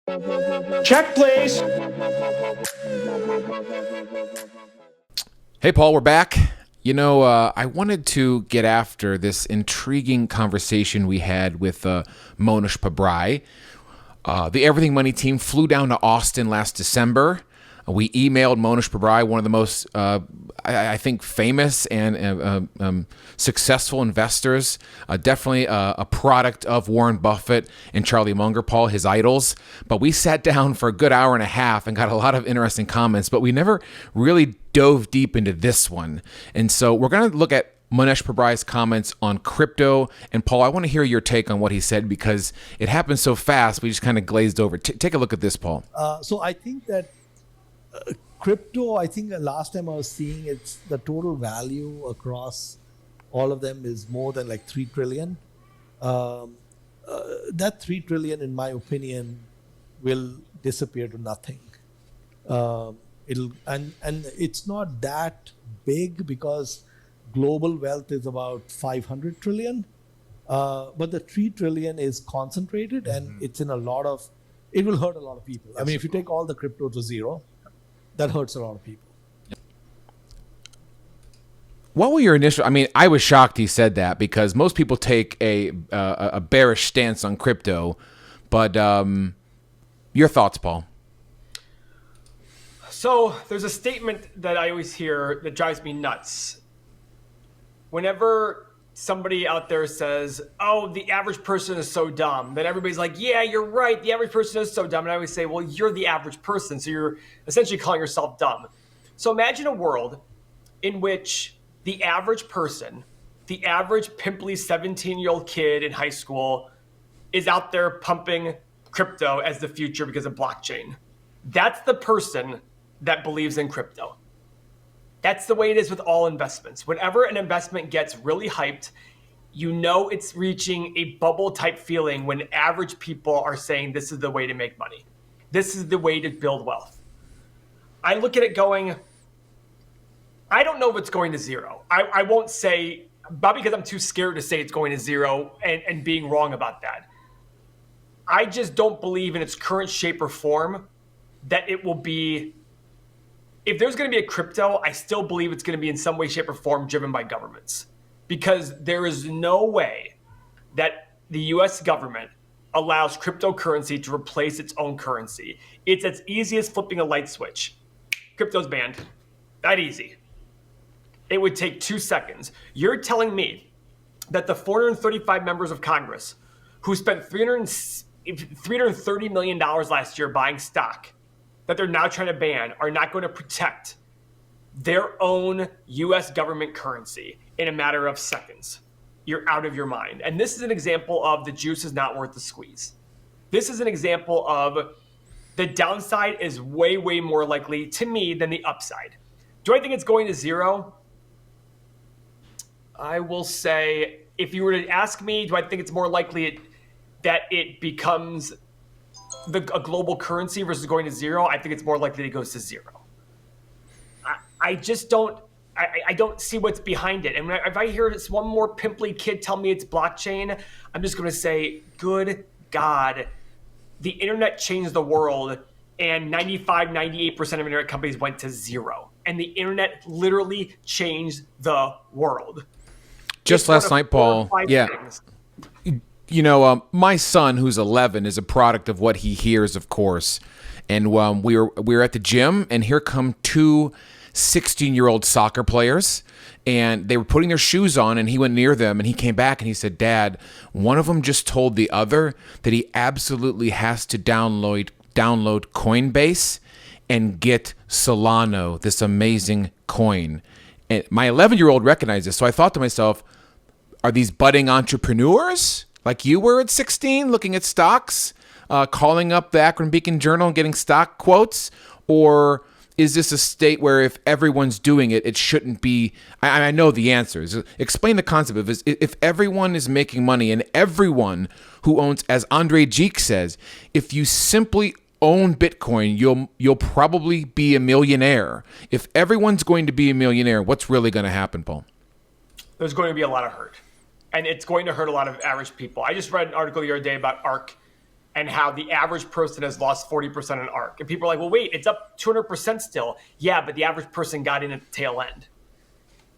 Check, please. Hey, Paul, we're back. I wanted to get after this intriguing conversation we had with Mohnish Pabrai. The Everything Money team flew down to Austin last December. We emailed Mohnish Pabrai, one of the most, I think, famous and successful investors, definitely a product of Warren Buffett and Charlie Munger, Paul, his idols. But we sat down for a good hour and a half and got a lot of interesting comments, but we never really dove deep into this one. And so we're going to look at Mohnish Pabrai's comments on crypto. And Paul, I want to hear your take on what he said because it happened so fast, we just kind of glazed over. Take a look at this, Paul. So I think that crypto, I think the last time I was seeing it's the total value across all of them is more than like 3 trillion. That 3 trillion, in my opinion, will disappear to nothing. And it's not that big because global wealth is about 500 trillion. But the 3 trillion is concentrated and it's in it will hurt a lot of people. I mean, if you take all the crypto to zero, that hurts a lot of people. What were your initial? I mean, I was shocked he said that because most people take a bearish stance on crypto. But your thoughts, Paul? So there's a statement that I always hear that drives me nuts. Whenever somebody out there says, oh, the average person is so dumb, then everybody's like, yeah, you're right. The average person is so dumb. And I always say, well, you're the average person. So you're essentially calling yourself dumb. So imagine a world in which the average person, the average pimply 17-year-old kid in high school is out there pumping crypto as the future because of blockchain. That's the person that believes in crypto. That's the way it is with all investments. Whenever an investment gets really hyped, you know it's reaching a bubble type feeling when average people are saying this is the way to make money. This is the way to build wealth. I look at it going, I don't know if it's going to zero. I won't say, not because I'm too scared to say it's going to zero and being wrong about that. I just don't believe in its current shape or form that it will be. If there's going to be a crypto, I still believe it's going to be in some way, shape, or form driven by governments. Because there is no way that the US government allows cryptocurrency to replace its own currency. It's as easy as flipping a light switch. Crypto's banned. That easy. It would take 2 seconds. You're telling me that the 435 members of Congress who spent $330 million last year buying stock that they're now trying to ban are not going to protect their own US government currency in a matter of seconds. You're out of your mind. And this is an example of the juice is not worth the squeeze. This is an example of the downside is way, way more likely to me than the upside. Do I think it's going to zero? I will say, if you were to ask me, do I think it's more likely that it becomes a global currency versus going to zero? I think it's more likely it goes to zero. I just don't. I don't see what's behind it. And if I hear this one more pimply kid tell me it's blockchain, I'm just going to say, good God, the internet changed the world, and 95, 98% of internet companies went to zero. And the internet literally changed the world. Just last night, Paul. Yeah. Things. My son, who's 11, is a product of what he hears, of course. And we were at the gym, and here come two 16-year-old soccer players, and they were putting their shoes on, and he went near them, and he came back, and he said, Dad, one of them just told the other that he absolutely has to download Coinbase and get Solano, this amazing coin. And my 11-year-old recognized this, so I thought to myself, are these budding entrepreneurs like you were at 16 looking at stocks, calling up the Akron Beacon Journal and getting stock quotes? Or is this a state where if everyone's doing it, it shouldn't be? I know the answer is. Explain the concept of if everyone is making money and everyone who owns, as Andre Geek says, if you simply own Bitcoin, you'll probably be a millionaire. If everyone's going to be a millionaire, what's really going to happen, Paul? There's going to be a lot of hurt. And it's going to hurt a lot of average people. I just read an article the other day about ARK, and how the average person has lost 40% in ARK. And people are like, well, wait, it's up 200% still. Yeah, but the average person got in at the tail end.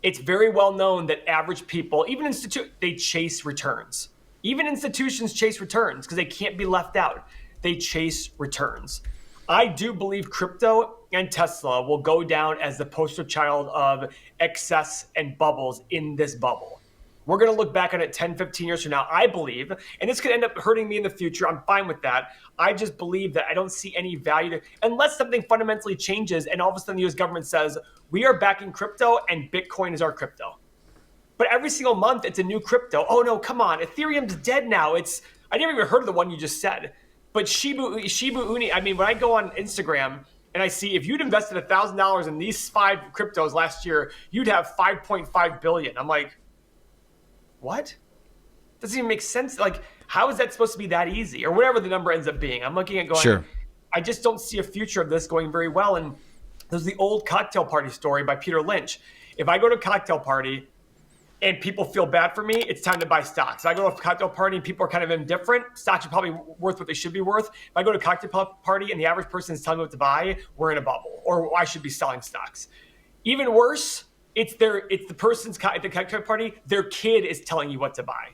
It's very well known that average people, even they chase returns. Even institutions chase returns because they can't be left out. They chase returns. I do believe crypto and Tesla will go down as the poster child of excess and bubbles in this bubble. We're going to look back on it 10, 15 years from now, I believe, and this could end up hurting me in the future. I'm fine with that. I just believe that I don't see any value to, unless something fundamentally changes and all of a sudden the US government says, we are backing crypto and Bitcoin is our crypto. But every single month, it's a new crypto. Oh, no, come on. Ethereum's dead now. I never even heard of the one you just said. But Shiba Inu, I mean, when I go on Instagram and I see if you'd invested $1,000 in these 5 cryptos last year, you'd have 5.5 billion. I'm like, what? Doesn't even make sense. Like, how is that supposed to be that easy? Or whatever the number ends up being. I'm looking at going, sure. I just don't see a future of this going very well. And there's the old cocktail party story by Peter Lynch. If I go to a cocktail party and people feel bad for me, it's time to buy stocks. If I go to a cocktail party and people are kind of indifferent, stocks are probably worth what they should be worth. If I go to a cocktail party and the average person is telling me what to buy, we're in a bubble, or I should be selling stocks. Even worse, it's the person's at the cocktail party, their kid is telling you what to buy.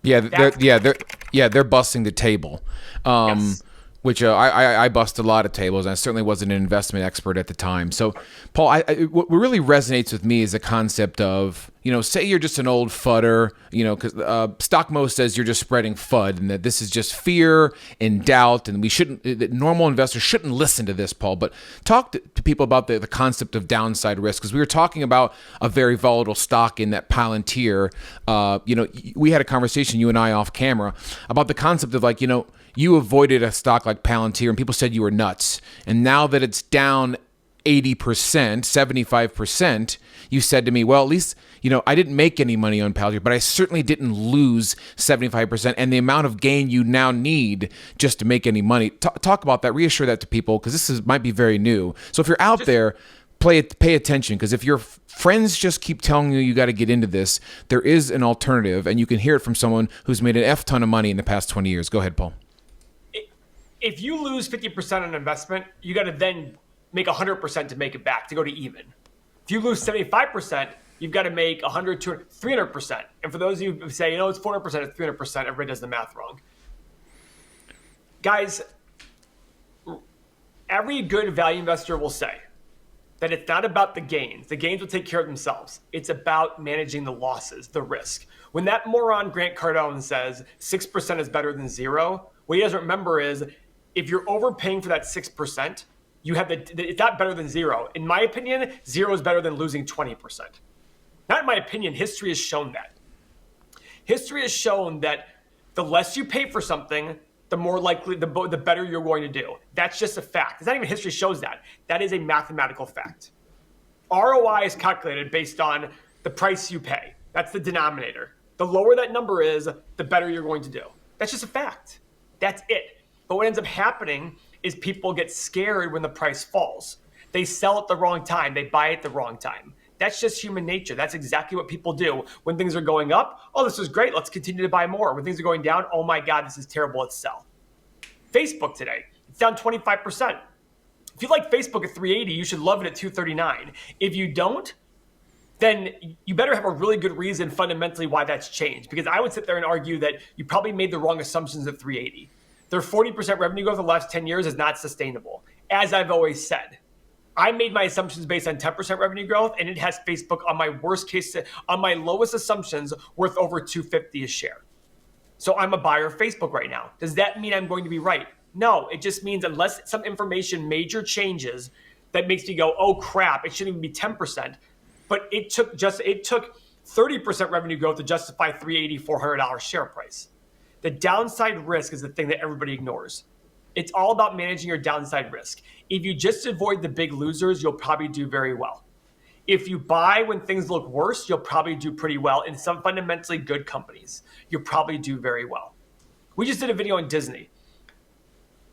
Yeah, they're busting the table. Yes. Which I bust a lot of tables, and I certainly wasn't an investment expert at the time. So, Paul, what really resonates with me is the concept of, say you're just an old fudder, because Stockmo says you're just spreading FUD, and that this is just fear and doubt, and that normal investors shouldn't listen to this, Paul. But talk to people about the concept of downside risk, because we were talking about a very volatile stock in that Palantir. We had a conversation, you and I, off camera, about the concept of you avoided a stock like Palantir and people said you were nuts. And now that it's down 80%, 75%, you said to me, well, at least, I didn't make any money on Palantir, but I certainly didn't lose 75%. And the amount of gain you now need just to make any money. Talk about that. Reassure that to people, because this might be very new. So if you're out there, pay attention, because if your friends just keep telling you got to get into this, there is an alternative, and you can hear it from someone who's made an F ton of money in the past 20 years. Go ahead, Paul. If you lose 50% on an investment, you got to then make 100% to make it back, to go to even. If you lose 75%, you've got to make 100, 200, 300%. And for those of you who say, it's 400%, it's 300%, everybody does the math wrong. Guys, every good value investor will say that it's not about the gains. The gains will take care of themselves. It's about managing the losses, the risk. When that moron Grant Cardone says 6% is better than 0, what he doesn't remember is, if you're overpaying for that 6%, it's not better than 0. In my opinion, 0 is better than losing 20%. Not in my opinion, history has shown that. History has shown that the less you pay for something, the more likely, the better you're going to do. That's just a fact. It's not even history shows that. That is a mathematical fact. ROI is calculated based on the price you pay. That's the denominator. The lower that number is, the better you're going to do. That's just a fact. That's it. But what ends up happening is people get scared when the price falls. They sell at the wrong time. They buy at the wrong time. That's just human nature. That's exactly what people do. When things are going up, oh, this is great, let's continue to buy more. When things are going down, oh my God, this is terrible, let's sell. Facebook today, it's down 25%. If you like Facebook at 380, you should love it at 239. If you don't, then you better have a really good reason fundamentally why that's changed. Because I would sit there and argue that you probably made the wrong assumptions at 380. Their 40% revenue growth in the last 10 years is not sustainable. As I've always said, I made my assumptions based on 10% revenue growth, and it has Facebook on my worst case, on my lowest assumptions, worth over $250 a share. So I'm a buyer of Facebook right now. Does that mean I'm going to be right? No, it just means unless some information major changes that makes me go, oh crap, it shouldn't even be 10%. But it took 30% revenue growth to justify $380, $400 share price. The downside risk is the thing that everybody ignores. It's all about managing your downside risk. If you just avoid the big losers, you'll probably do very well. If you buy when things look worse, you'll probably do pretty well. In some fundamentally good companies, you'll probably do very well. We just did a video on Disney.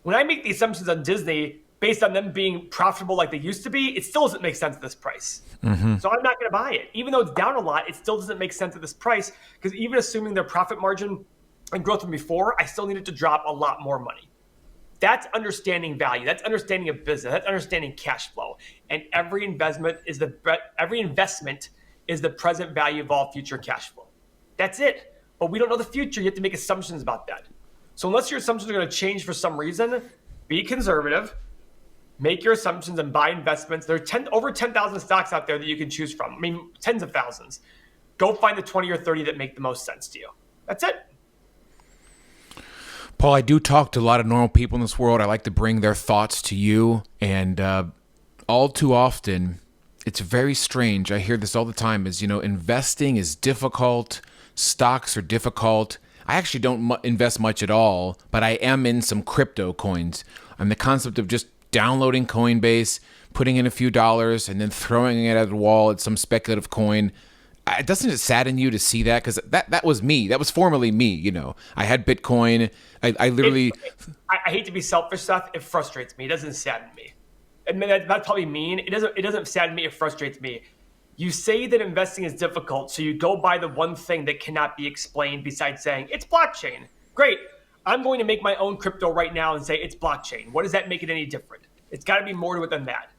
When I make the assumptions on Disney based on them being profitable like they used to be, it still doesn't make sense at this price. Mm-hmm. So I'm not going to buy it. Even though it's down a lot, it still doesn't make sense at this price, because even assuming their profit margin and growth from before, I still need it to drop a lot more money. That's understanding value. That's understanding a business. That's understanding cash flow. And every investment is the present value of all future cash flow. That's it. But we don't know the future. You have to make assumptions about that. So unless your assumptions are going to change for some reason, be conservative, make your assumptions, and buy investments. There are over 10,000 stocks out there that you can choose from. I mean, tens of thousands. Go find the 20 or 30 that make the most sense to you. That's it. Paul, I do talk to a lot of normal people in this world. I like to bring their thoughts to you. And all too often, it's very strange. I hear this all the time is, investing is difficult. Stocks are difficult. I actually don't invest much at all, but I am in some crypto coins. And the concept of just downloading Coinbase, putting in a few dollars, and then throwing it at the wall at some speculative coin. Doesn't it sadden you to see that? Because that was me. That was formerly me. I had Bitcoin. I literally. I hate to be selfish, Seth. It frustrates me. It doesn't sadden me. I mean, that's probably mean. It doesn't sadden me. It frustrates me. You say that investing is difficult, so you go buy the one thing that cannot be explained besides saying it's blockchain. Great. I'm going to make my own crypto right now and say it's blockchain. What does that make it any different? It's got to be more to it than that.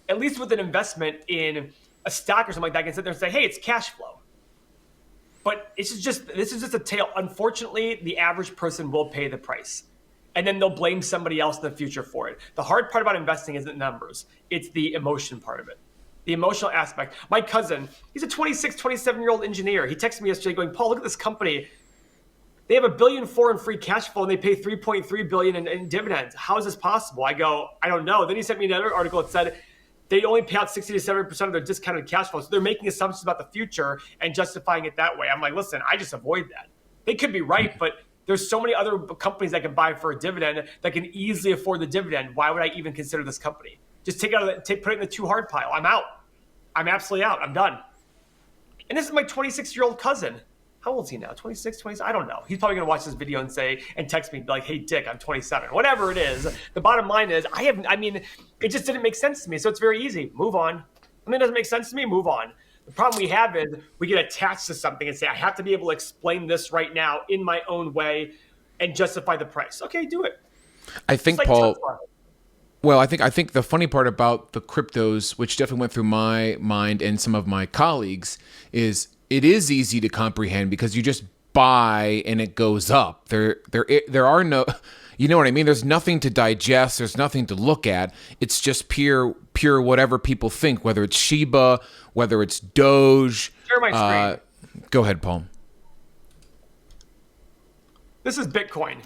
At least with an investment in a stock or something like that, I can sit there and say, hey, it's cash flow. But this is just a tale. Unfortunately, the average person will pay the price. And then they'll blame somebody else in the future for it. The hard part about investing isn't numbers. It's the emotion part of it. The emotional aspect. My cousin, he's a 26, 27-year-old engineer. He texted me yesterday going, Paul, look at this company. They have $1.4 billion in free cash flow and they pay $3.3 billion in dividends. How is this possible? I go, I don't know. Then he sent me another article that said they only pay out 60 to 70% of their discounted cash flow. So they're making assumptions about the future and justifying it that way. I'm like, listen, I just avoid that. They could be right, but there's so many other companies I can buy for a dividend that can easily afford the dividend. Why would I even consider this company? Just put it in the too hard pile. I'm out. I'm absolutely out. I'm done. And this is my 26-year-old cousin. How old is he now? 26, 27? I don't know. He's probably going to watch this video and text me like, hey, Dick, I'm 27. Whatever it is. The bottom line is it just didn't make sense to me. So it's very easy. Move on. It doesn't make sense to me. Move on. The problem we have is we get attached to something and say, I have to be able to explain this right now in my own way and justify the price. Okay, do it. I think, like Paul... Tesla. Well, I think the funny part about the cryptos, which definitely went through my mind and some of my colleagues, is it is easy to comprehend because you just buy and it goes up. There are no, you know what I mean? There's nothing to digest. There's nothing to look at. It's just pure whatever people think, whether it's Shiba, whether it's Doge. Share my screen. Go ahead, Paul. This is Bitcoin.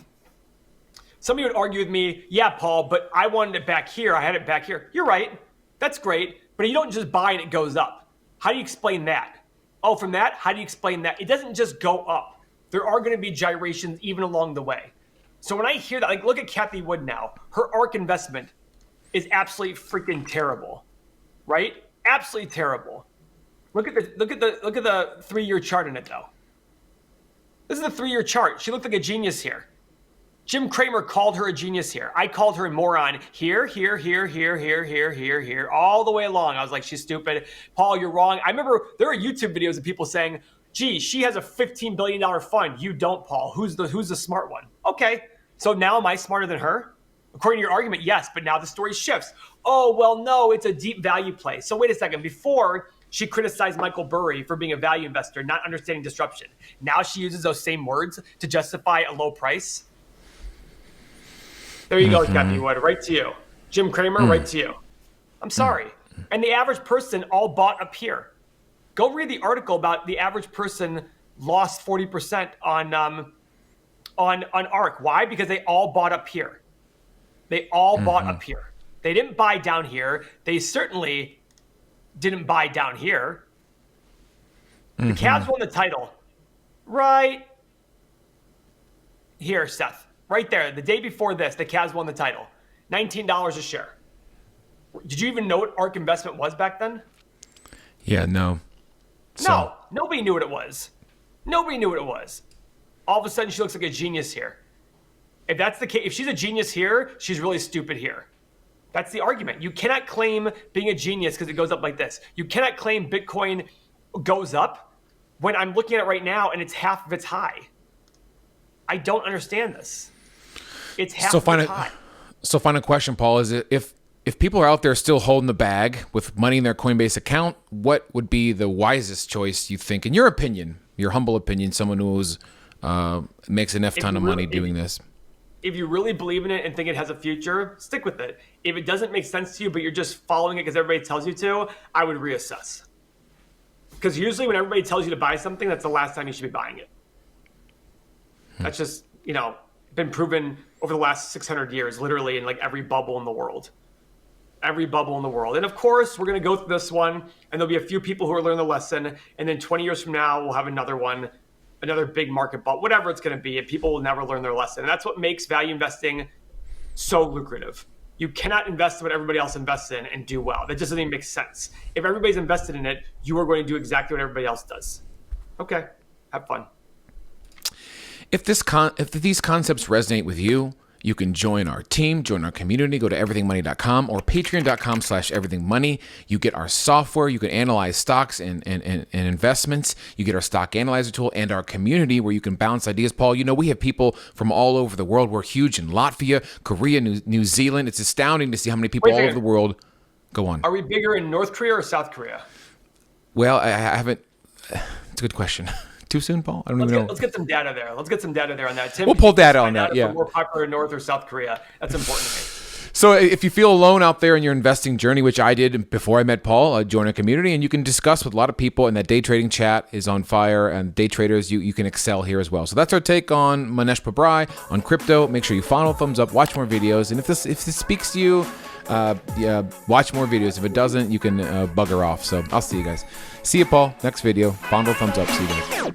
Somebody would argue with me, yeah, Paul, but I wanted it back here. I had it back here. You're right. That's great. But you don't just buy and it goes up. How do you explain that? Oh, from that, how do you explain that? It doesn't just go up. There are going to be gyrations even along the way. So when I hear that, like, look at Kathy Wood now. Her ARK investment is absolutely freaking terrible, right? Absolutely terrible. Look at the 3-year chart in it, though. This is a 3-year chart. She looked like a genius here. Jim Cramer called her a genius here. I called her a moron here, all the way along. I was like, she's stupid. Paul, you're wrong. I remember there are YouTube videos of people saying, gee, she has a $15 billion fund. You don't, Paul. Who's the smart one? Okay, so now am I smarter than her? According to your argument, yes, but now the story shifts. Oh, well, no, it's a deep value play. So wait a second. Before, she criticized Michael Burry for being a value investor, not understanding disruption. Now she uses those same words to justify a low price. There you go, Kathy Wood, right to you. Jim Cramer, right to you. I'm sorry. And the average person all bought up here. Go read the article about the average person lost 40% on ARK. Why? Because they all bought up here. They all bought up here. They didn't buy down here. They certainly didn't buy down here. The Cavs won the title. Right here, Seth. Right there, the day before this, the Cavs won the title. $19 a share. Did you even know what ARK investment was back then? Yeah, no. No, nobody knew what it was. Nobody knew what it was. All of a sudden, she looks like a genius here. If that's the case, if she's a genius here, she's really stupid here. That's the argument. You cannot claim being a genius because it goes up like this. You cannot claim Bitcoin goes up when I'm looking at it right now and it's half of its high. I don't understand this. It's half of its high. So final question, Paul, is if people are out there still holding the bag with money in their Coinbase account, what would be the wisest choice you think, in your opinion, your humble opinion, someone who's makes an ton of money doing this? If you really believe in it and think it has a future, stick with it. If it doesn't make sense to you, but you're just following it because everybody tells you to, I would reassess. Because usually when everybody tells you to buy something, that's the last time you should be buying it. That's just, been proven over the last 600 years, literally in like every bubble in the world. Every bubble in the world. And of course, we're going to go through this one, and there'll be a few people who will learn the lesson. And then 20 years from now, we'll have another one, another big market bubble, whatever it's going to be. And people will never learn their lesson. And that's what makes value investing so lucrative. You cannot invest in what everybody else invests in and do well. That just doesn't even make sense. If everybody's invested in it, you are going to do exactly what everybody else does. Okay, have fun. If these concepts resonate with you, you can join our team, join our community, go to everythingmoney.com or patreon.com/everythingmoney. You get our software. You can analyze stocks and investments. You get our stock analyzer tool and our community where you can bounce ideas. Paul, we have people from all over the world. We're huge in Latvia, Korea, New Zealand. It's astounding to see how many people all over the world go on. Are we bigger in North Korea or South Korea? Well, I haven't. It's a good question. Too soon, Paul? I don't even know. Let's get some data there. Let's get some data there on that. Tim, we'll pull data on that, yeah. We're more popular in North or South Korea. That's important to me. So if you feel alone out there in your investing journey, which I did before I met Paul, join a community, and you can discuss with a lot of people, and that day trading chat is on fire, and day traders, you can excel here as well. So that's our take on Mohnish Pabrai, on crypto. Make sure you follow, thumbs up, watch more videos, and if this speaks to you, watch more videos. If it doesn't, you can bugger off. So I'll see you guys. See you, Paul. Next video. Fondle, thumbs up. See you guys.